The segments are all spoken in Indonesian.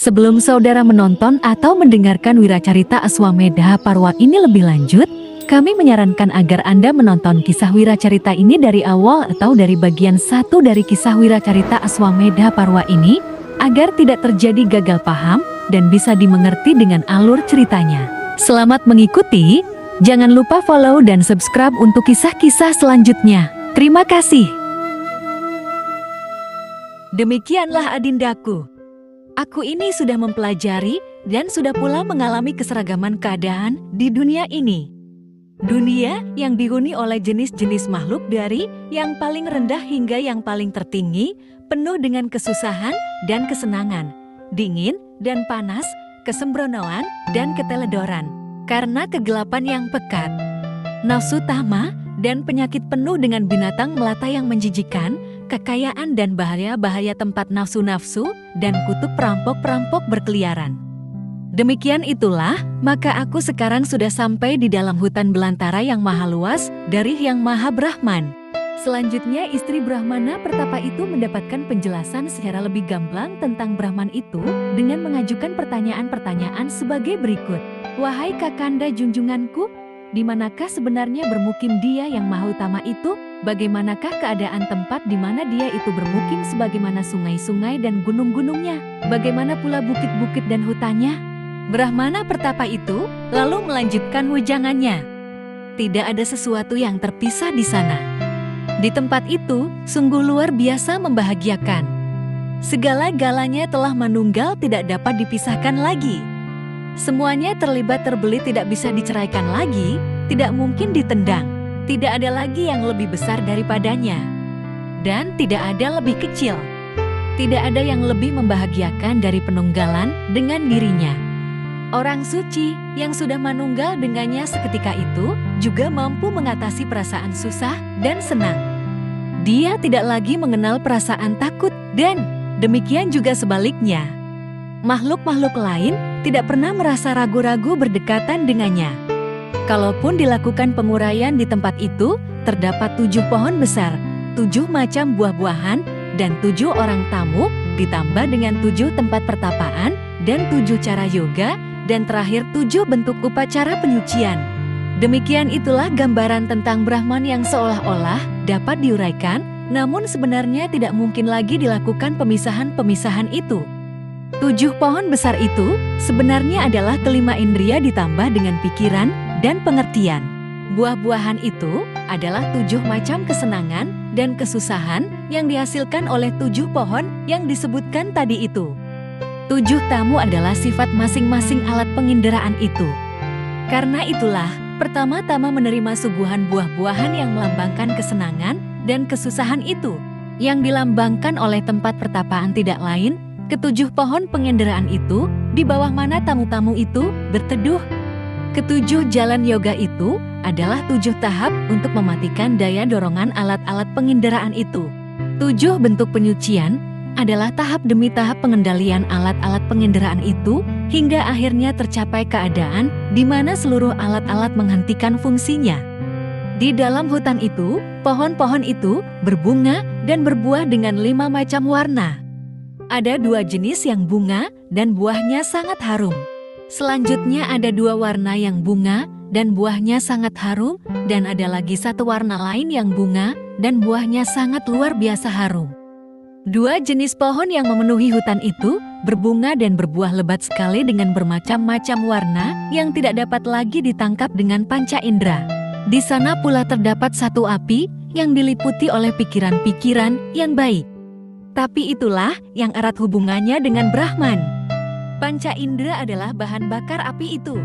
Sebelum saudara menonton atau mendengarkan Wiracarita Aswamedha Parwa ini lebih lanjut, kami menyarankan agar Anda menonton kisah Wiracarita ini dari awal atau dari bagian 1 dari kisah Wiracarita Aswamedha Parwa ini, agar tidak terjadi gagal paham dan bisa dimengerti dengan alur ceritanya. Selamat mengikuti, jangan lupa follow dan subscribe untuk kisah-kisah selanjutnya. Terima kasih. Demikianlah adindaku. Aku ini sudah mempelajari dan sudah pula mengalami keseragaman keadaan di dunia ini. Dunia yang dihuni oleh jenis-jenis makhluk dari yang paling rendah hingga yang paling tertinggi, penuh dengan kesusahan dan kesenangan, dingin dan panas, kesembronoan dan keteledoran, karena kegelapan yang pekat, nafsu tama dan penyakit penuh dengan binatang melata yang menjijikan, kekayaan dan bahaya-bahaya tempat nafsu-nafsu, dan kutub perampok-perampok berkeliaran. Demikian itulah, maka aku sekarang sudah sampai di dalam hutan belantara yang maha luas dari Yang Maha Brahman. Selanjutnya istri Brahmana pertapa itu mendapatkan penjelasan secara lebih gamblang tentang Brahman itu dengan mengajukan pertanyaan-pertanyaan sebagai berikut. Wahai Kakanda junjunganku, di manakah sebenarnya bermukim Dia yang Maha Utama itu? Bagaimanakah keadaan tempat di mana Dia itu bermukim, sebagaimana sungai-sungai dan gunung-gunungnya? Bagaimana pula bukit-bukit dan hutannya? Brahmana pertapa itu lalu melanjutkan wejangannya. Tidak ada sesuatu yang terpisah di sana. Di tempat itu sungguh luar biasa membahagiakan. Segala-galanya telah manunggal, tidak dapat dipisahkan lagi. Semuanya terlibat terbelit, tidak bisa diceraikan lagi, tidak mungkin ditendang. Tidak ada lagi yang lebih besar daripadanya. Dan tidak ada lebih kecil. Tidak ada yang lebih membahagiakan dari penunggalan dengan dirinya. Orang suci yang sudah manunggal dengannya seketika itu juga mampu mengatasi perasaan susah dan senang. Dia tidak lagi mengenal perasaan takut, dan demikian juga sebaliknya. Makhluk-makhluk lain tidak pernah merasa ragu-ragu berdekatan dengannya. Kalaupun dilakukan penguraian di tempat itu, terdapat 7 pohon besar, 7 macam buah-buahan, dan 7 orang tamu, ditambah dengan 7 tempat pertapaan, dan 7 cara yoga, dan terakhir 7 bentuk upacara penyucian. Demikian itulah gambaran tentang Brahman yang seolah-olah dapat diuraikan, namun sebenarnya tidak mungkin lagi dilakukan pemisahan-pemisahan itu. 7 pohon besar itu sebenarnya adalah kelima indria ditambah dengan pikiran dan pengertian. Buah-buahan itu adalah 7 macam kesenangan dan kesusahan yang dihasilkan oleh 7 pohon yang disebutkan tadi itu. 7 tamu adalah sifat masing-masing alat penginderaan itu. Karena itulah, pertama-tama menerima suguhan buah-buahan yang melambangkan kesenangan dan kesusahan itu, yang dilambangkan oleh tempat pertapaan tidak lain, ke-7 pohon penginderaan itu, di bawah mana tamu-tamu itu berteduh. Ke-7 jalan yoga itu adalah 7 tahap untuk mematikan daya dorongan alat-alat penginderaan itu. 7 bentuk penyucian adalah tahap demi tahap pengendalian alat-alat penginderaan itu, hingga akhirnya tercapai keadaan di mana seluruh alat-alat menghentikan fungsinya. Di dalam hutan itu, pohon-pohon itu berbunga dan berbuah dengan 5 macam warna. Ada 2 jenis yang bunga dan buahnya sangat harum. Selanjutnya ada 2 warna yang bunga dan buahnya sangat harum, dan ada lagi 1 warna lain yang bunga dan buahnya sangat luar biasa harum. 2 jenis pohon yang memenuhi hutan itu berbunga dan berbuah lebat sekali dengan bermacam-macam warna yang tidak dapat lagi ditangkap dengan panca indera. Di sana pula terdapat 1 api yang diliputi oleh pikiran-pikiran yang baik. Tapi itulah yang erat hubungannya dengan Brahman. Panca indera adalah bahan bakar api itu.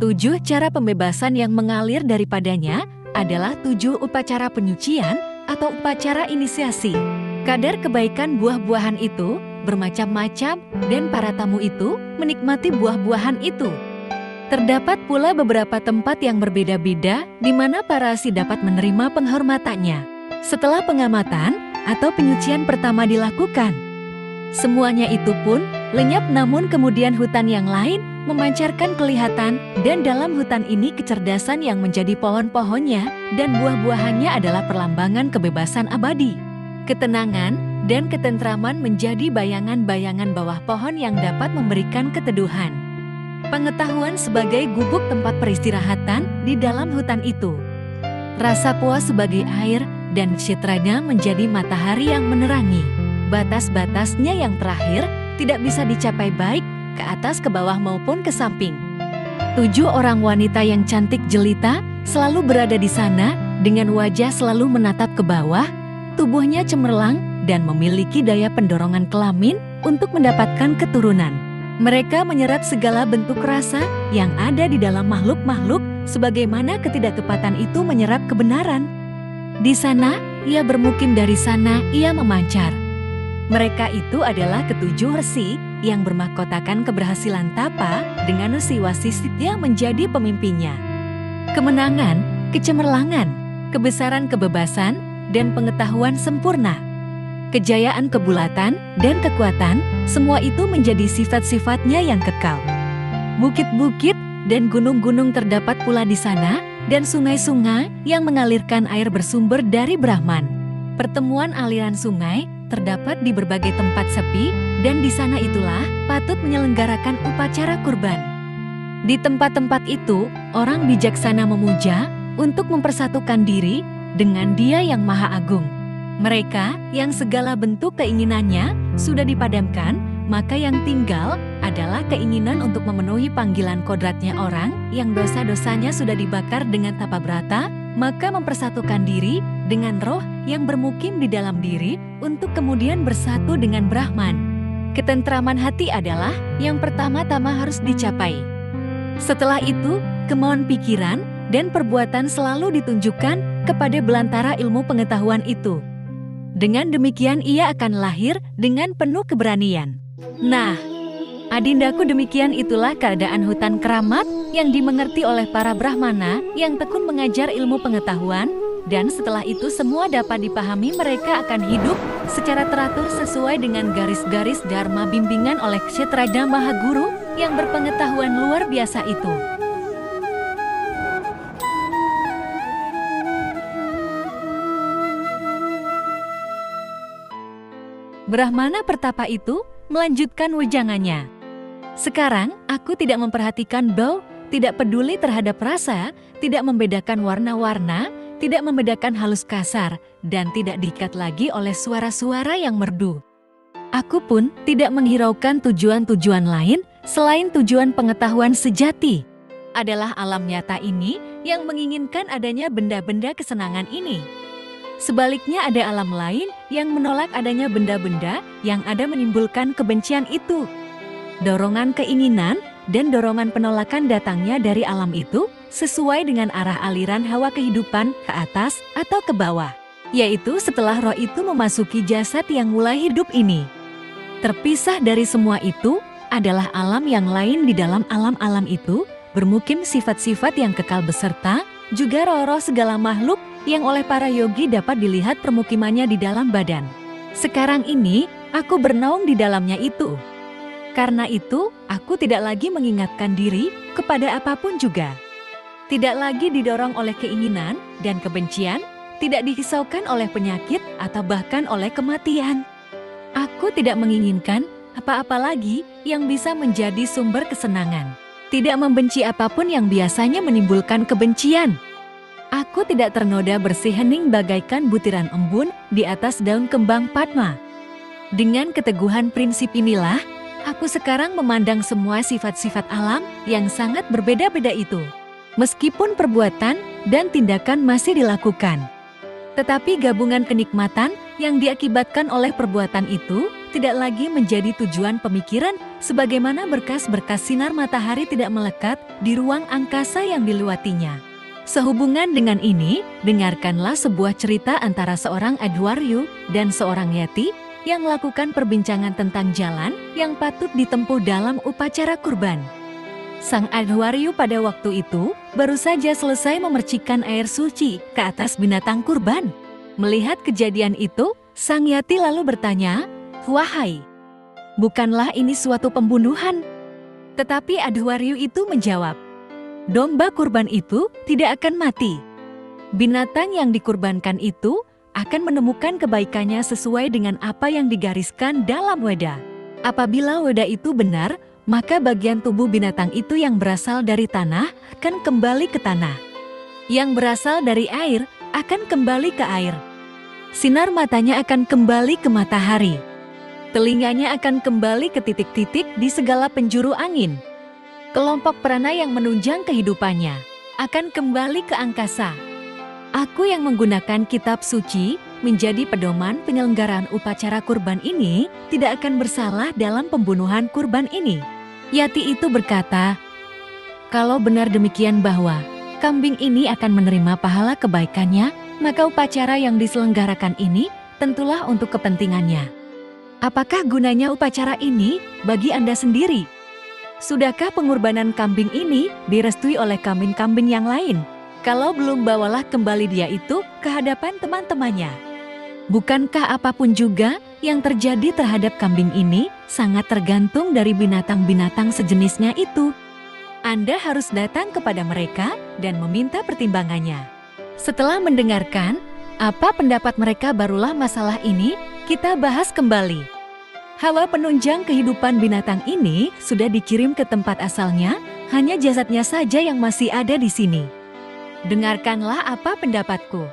7 cara pembebasan yang mengalir daripadanya adalah 7 upacara penyucian atau upacara inisiasi. Kadar kebaikan buah-buahan itu bermacam-macam, dan para tamu itu menikmati buah-buahan itu. Terdapat pula beberapa tempat yang berbeda-beda di mana para rasi dapat menerima penghormatannya. Setelah pengamatan atau penyucian pertama dilakukan, semuanya itu pun lenyap, namun kemudian hutan yang lain memancarkan kelihatan, dan dalam hutan ini kecerdasan yang menjadi pohon-pohonnya dan buah-buahannya adalah perlambangan kebebasan abadi, ketenangan, dan ketentraman menjadi bayangan-bayangan bawah pohon yang dapat memberikan keteduhan. Pengetahuan sebagai gubuk tempat peristirahatan di dalam hutan itu. Rasa puas sebagai air dan citranya menjadi matahari yang menerangi. Batas-batasnya yang terakhir tidak bisa dicapai baik ke atas, ke bawah maupun ke samping. 7 orang wanita yang cantik jelita selalu berada di sana dengan wajah selalu menatap ke bawah, tubuhnya cemerlang dan memiliki daya pendorongan kelamin untuk mendapatkan keturunan. Mereka menyerap segala bentuk rasa yang ada di dalam makhluk-makhluk sebagaimana ketidaktepatan itu menyerap kebenaran. Di sana, ia bermukim, dari sana ia memancar. Mereka itu adalah ketujuh resi yang bermahkotakan keberhasilan tapa dengan resi Wasisit yang menjadi pemimpinnya. Kemenangan, kecemerlangan, kebesaran, kebebasan, dan pengetahuan sempurna. Kejayaan, kebulatan, dan kekuatan, semua itu menjadi sifat-sifatnya yang kekal. Bukit-bukit dan gunung-gunung terdapat pula di sana, dan sungai-sungai yang mengalirkan air bersumber dari Brahman. Pertemuan aliran sungai terdapat di berbagai tempat sepi, dan di sana itulah patut menyelenggarakan upacara kurban. Di tempat-tempat itu, orang bijaksana memuja untuk mempersatukan diri dengan Dia yang Maha Agung. Mereka yang segala bentuk keinginannya sudah dipadamkan, maka yang tinggal adalah keinginan untuk memenuhi panggilan kodratnya. Orang yang dosa-dosanya sudah dibakar dengan tapa brata, maka mempersatukan diri dengan roh yang bermukim di dalam diri untuk kemudian bersatu dengan Brahman. Ketentraman hati adalah yang pertama-tama harus dicapai. Setelah itu, kemauan pikiran dan perbuatan selalu ditunjukkan kepada belantara ilmu pengetahuan itu. Dengan demikian ia akan lahir dengan penuh keberanian. Nah, adindaku, demikian itulah keadaan hutan keramat yang dimengerti oleh para Brahmana yang tekun mengajar ilmu pengetahuan, dan setelah itu semua dapat dipahami. Mereka akan hidup secara teratur sesuai dengan garis-garis dharma bimbingan oleh Kshetrada Mahaguru yang berpengetahuan luar biasa itu. Brahmana pertapa itu melanjutkan wejangannya. Sekarang aku tidak memperhatikan bau, tidak peduli terhadap rasa, tidak membedakan warna-warna, tidak membedakan halus kasar, dan tidak diikat lagi oleh suara-suara yang merdu. Aku pun tidak menghiraukan tujuan-tujuan lain selain tujuan pengetahuan sejati. Adalah alam nyata ini yang menginginkan adanya benda-benda kesenangan ini. Sebaliknya ada alam lain yang menolak adanya benda-benda yang ada menimbulkan kebencian itu. Dorongan keinginan dan dorongan penolakan datangnya dari alam itu sesuai dengan arah aliran hawa kehidupan ke atas atau ke bawah, yaitu setelah roh itu memasuki jasad yang mulai hidup ini. Terpisah dari semua itu adalah alam yang lain. Di dalam alam-alam itu bermukim sifat-sifat yang kekal beserta juga roh-roh segala makhluk yang oleh para yogi dapat dilihat permukimannya di dalam badan. Sekarang ini aku bernaung di dalamnya itu. Karena itu aku tidak lagi mengingatkan diri kepada apapun juga. Tidak lagi didorong oleh keinginan dan kebencian, tidak dihisaukan oleh penyakit atau bahkan oleh kematian. Aku tidak menginginkan apa-apa lagi yang bisa menjadi sumber kesenangan. Tidak membenci apapun yang biasanya menimbulkan kebencian. Aku tidak ternoda bersih hening bagaikan butiran embun di atas daun kembang padma. Dengan keteguhan prinsip inilah, aku sekarang memandang semua sifat-sifat alam yang sangat berbeda-beda itu. Meskipun perbuatan dan tindakan masih dilakukan, tetapi gabungan kenikmatan yang diakibatkan oleh perbuatan itu tidak lagi menjadi tujuan pemikiran, sebagaimana berkas-berkas sinar matahari tidak melekat di ruang angkasa yang diluatinya. Sehubungan dengan ini, dengarkanlah sebuah cerita antara seorang Adhwaryu dan seorang yati yang melakukan perbincangan tentang jalan yang patut ditempuh dalam upacara kurban. Sang Adhwaryu pada waktu itu baru saja selesai memercikkan air suci ke atas binatang kurban. Melihat kejadian itu, sang yati lalu bertanya, "Wahai, bukanlah ini suatu pembunuhan?" Tetapi Adhwaryu itu menjawab, "Domba kurban itu tidak akan mati. Binatang yang dikurbankan itu akan menemukan kebaikannya sesuai dengan apa yang digariskan dalam Weda. Apabila Weda itu benar, maka bagian tubuh binatang itu yang berasal dari tanah akan kembali ke tanah. Yang berasal dari air akan kembali ke air. Sinar matanya akan kembali ke matahari. Telinganya akan kembali ke titik-titik di segala penjuru angin. Kelompok prana yang menunjang kehidupannya akan kembali ke angkasa. Aku yang menggunakan kitab suci menjadi pedoman penyelenggaraan upacara kurban ini tidak akan bersalah dalam pembunuhan kurban ini. Yati itu berkata, kalau benar demikian bahwa kambing ini akan menerima pahala kebaikannya, maka upacara yang diselenggarakan ini tentulah untuk kepentingannya. Apakah gunanya upacara ini bagi Anda sendiri? Sudahkah pengorbanan kambing ini direstui oleh kambing-kambing yang lain? Kalau belum, bawalah kembali dia itu ke hadapan teman-temannya. Bukankah apapun juga yang terjadi terhadap kambing ini sangat tergantung dari binatang-binatang sejenisnya itu? Anda harus datang kepada mereka dan meminta pertimbangannya. Setelah mendengarkan apa pendapat mereka, barulah masalah ini kita bahas kembali. Hawa penunjang kehidupan binatang ini sudah dikirim ke tempat asalnya, hanya jasadnya saja yang masih ada di sini. Dengarkanlah apa pendapatku.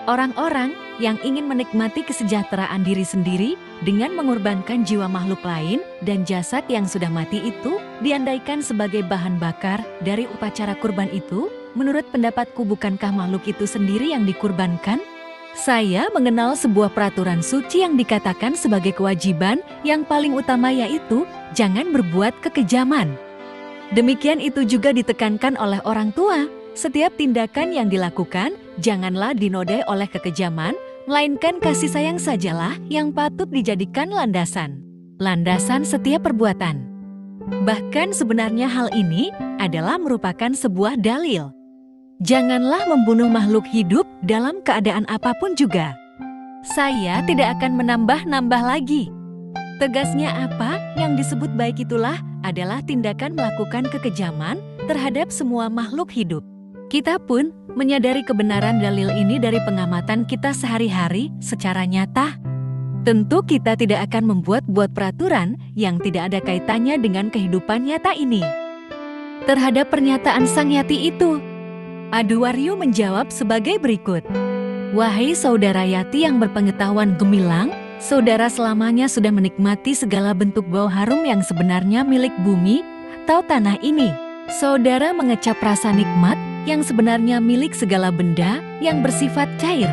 Orang-orang yang ingin menikmati kesejahteraan diri sendiri dengan mengorbankan jiwa makhluk lain dan jasad yang sudah mati itu diandaikan sebagai bahan bakar dari upacara kurban itu, menurut pendapatku bukankah makhluk itu sendiri yang dikurbankan? Saya mengenal sebuah peraturan suci yang dikatakan sebagai kewajiban yang paling utama, yaitu jangan berbuat kekejaman. Demikian itu juga ditekankan oleh orang tua. Setiap tindakan yang dilakukan, janganlah dinodai oleh kekejaman, melainkan kasih sayang sajalah yang patut dijadikan landasan. Landasan setiap perbuatan. Bahkan sebenarnya hal ini adalah merupakan sebuah dalil. Janganlah membunuh makhluk hidup dalam keadaan apapun juga. Saya tidak akan menambah-nambah lagi. Tegasnya apa yang disebut baik itulah adalah tindakan melakukan kekejaman terhadap semua makhluk hidup. Kita pun menyadari kebenaran dalil ini dari pengamatan kita sehari-hari secara nyata. Tentu kita tidak akan membuat-buat peraturan yang tidak ada kaitannya dengan kehidupan nyata ini. Terhadap pernyataan Sang Yati itu, Adhwaryu menjawab sebagai berikut. Wahai saudara Yati yang berpengetahuan gemilang, saudara selamanya sudah menikmati segala bentuk bau harum yang sebenarnya milik bumi atau tanah ini. Saudara mengecap rasa nikmat yang sebenarnya milik segala benda yang bersifat cair.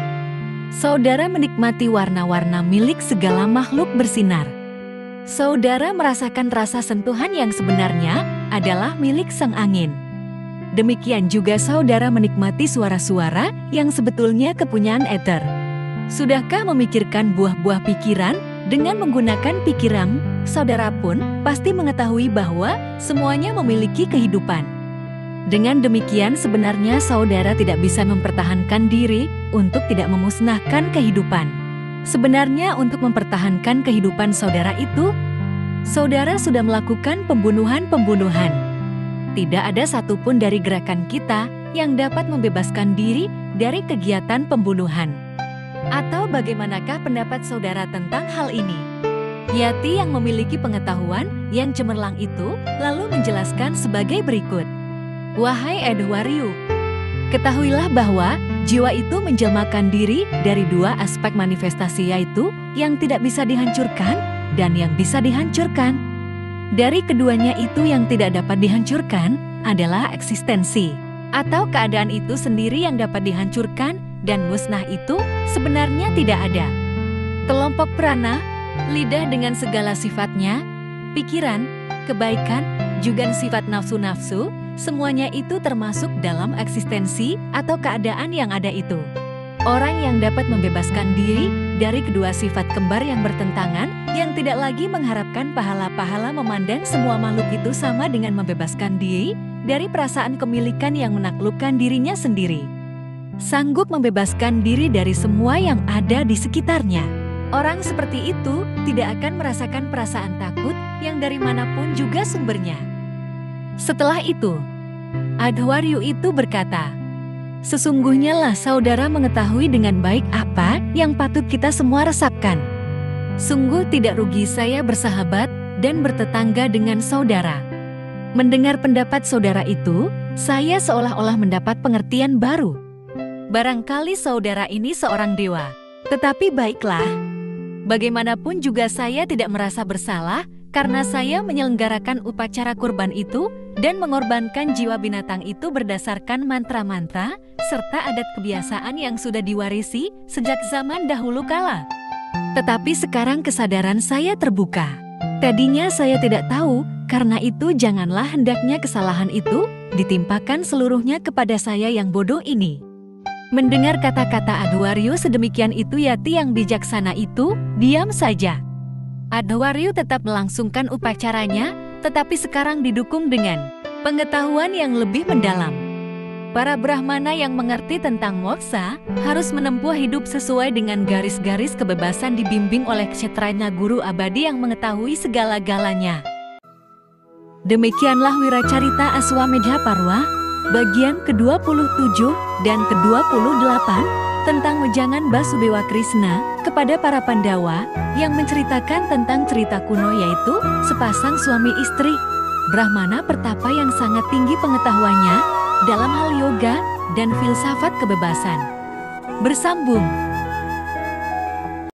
Saudara menikmati warna-warna milik segala makhluk bersinar. Saudara merasakan rasa sentuhan yang sebenarnya adalah milik sang angin. Demikian juga saudara menikmati suara-suara yang sebetulnya kepunyaan ether. Sudahkah memikirkan buah-buah pikiran? Dengan menggunakan pikiran, saudara pun pasti mengetahui bahwa semuanya memiliki kehidupan. Dengan demikian sebenarnya saudara tidak bisa mempertahankan diri untuk tidak memusnahkan kehidupan. Sebenarnya untuk mempertahankan kehidupan saudara itu, saudara sudah melakukan pembunuhan-pembunuhan. Tidak ada satupun dari gerakan kita yang dapat membebaskan diri dari kegiatan pembunuhan. Atau bagaimanakah pendapat saudara tentang hal ini? Yati yang memiliki pengetahuan yang cemerlang itu lalu menjelaskan sebagai berikut. Wahai Adhwaryu, ketahuilah bahwa jiwa itu menjelmakan diri dari dua aspek manifestasi, yaitu yang tidak bisa dihancurkan dan yang bisa dihancurkan. Dari keduanya itu yang tidak dapat dihancurkan adalah eksistensi, atau keadaan itu sendiri yang dapat dihancurkan, dan musnah itu sebenarnya tidak ada. Kelompok prana, lidah dengan segala sifatnya, pikiran, kebaikan, juga sifat nafsu-nafsu, semuanya itu termasuk dalam eksistensi atau keadaan yang ada itu. Orang yang dapat membebaskan diri dari kedua sifat kembar yang bertentangan, yang tidak lagi mengharapkan pahala-pahala, memandang semua makhluk itu sama dengan membebaskan diri dari perasaan kemilikan yang menaklukkan dirinya sendiri. Sanggup membebaskan diri dari semua yang ada di sekitarnya. Orang seperti itu tidak akan merasakan perasaan takut yang dari manapun juga sumbernya. Setelah itu, Adhwaryu itu berkata, Sesungguhnya lah saudara mengetahui dengan baik apa yang patut kita semua resapkan. Sungguh tidak rugi saya bersahabat dan bertetangga dengan saudara. Mendengar pendapat saudara itu, saya seolah-olah mendapat pengertian baru. Barangkali saudara ini seorang dewa, tetapi baiklah. Bagaimanapun juga saya tidak merasa bersalah karena saya menyelenggarakan upacara kurban itu dan mengorbankan jiwa binatang itu berdasarkan mantra-mantra serta adat kebiasaan yang sudah diwarisi sejak zaman dahulu kala. Tetapi sekarang kesadaran saya terbuka. Tadinya saya tidak tahu, karena itu janganlah hendaknya kesalahan itu ditimpakan seluruhnya kepada saya yang bodoh ini. Mendengar kata-kata Adhwaryu sedemikian itu, Yati yang bijaksana itu diam saja. Adhwaryu tetap melangsungkan upacaranya, tetapi sekarang didukung dengan pengetahuan yang lebih mendalam. Para Brahmana yang mengerti tentang moksa harus menempuh hidup sesuai dengan garis-garis kebebasan dibimbing oleh Kshetranya guru abadi yang mengetahui segala-galanya. Demikianlah Wiracarita Aswamedha Parwa, bagian ke-27 dan ke-28 tentang wejangan Basudewa Krishna kepada para Pandawa yang menceritakan tentang cerita kuno yaitu sepasang suami istri Brahmana pertapa yang sangat tinggi pengetahuannya dalam hal yoga dan filsafat kebebasan. Bersambung.